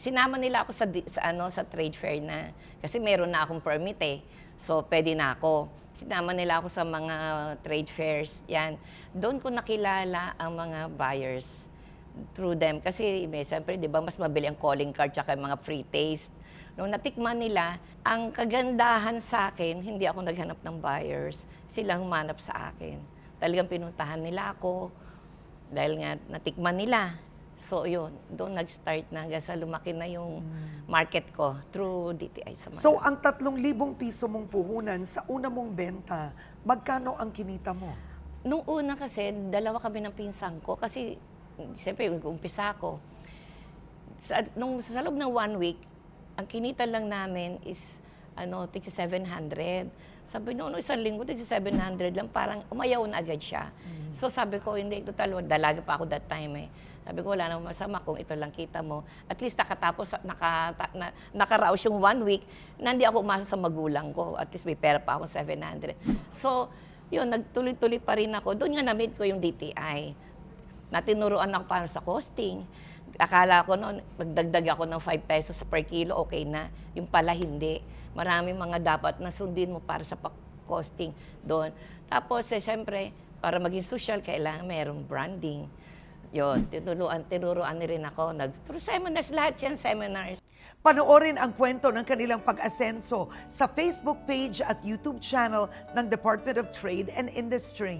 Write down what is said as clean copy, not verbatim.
Sinama nila ako sa trade fair na, kasi meron na akong permit eh. So, pwede na ako. Sinama nila ako sa mga trade fairs, yan. Doon ko nakilala ang mga buyers through them. Kasi, siyempre, di ba, mas mabili ang calling card tsaka yung mga free taste. Nung natikman nila, ang kagandahan sa akin, hindi ako naghanap ng buyers. Sila humanap sa akin. Talagang pinuntahan nila ako dahil nga natikman nila. So, yun, doon nag-start na hanggang sa lumaki na yung market ko through DTI sa Manila. So, ang 3,000 piso mong puhunan sa una mong benta, magkano ang kinita mo? Nung una kasi, dalawa kami ng pinsan ko kasi, siyempre, umpisa ako. Sa loob ng 1 week, ang kinita lang namin is, tig 700. Sabi no, isang linggo, tig 700 lang, parang umayaw na agad siya. So sabi ko, hindi, total, dalaga pa ako that time eh. Sabi ko, wala namang masama kung ito lang kita mo. At least nakaraos yung 1 week na hindi ako umasa sa magulang ko. At least may pera pa ako 700. So, yun, nagtuloy-tuloy pa rin ako. Doon nga na-meet ko yung DTI. Natinuruan ako paano sa costing. Akala ko noon, magdagdag ako ng 5 pesos per kilo, okay na. Yung pala hindi. Maraming mga dapat na sundin mo para sa costing doon. Tapos, siyempre, para maging social, kailangan mayroong branding. Yun, tinuruan ni rin ako. Through seminars, lahat yan seminars. Panoorin ang kwento ng kanilang pag-asenso sa Facebook page at YouTube channel ng Department of Trade and Industry.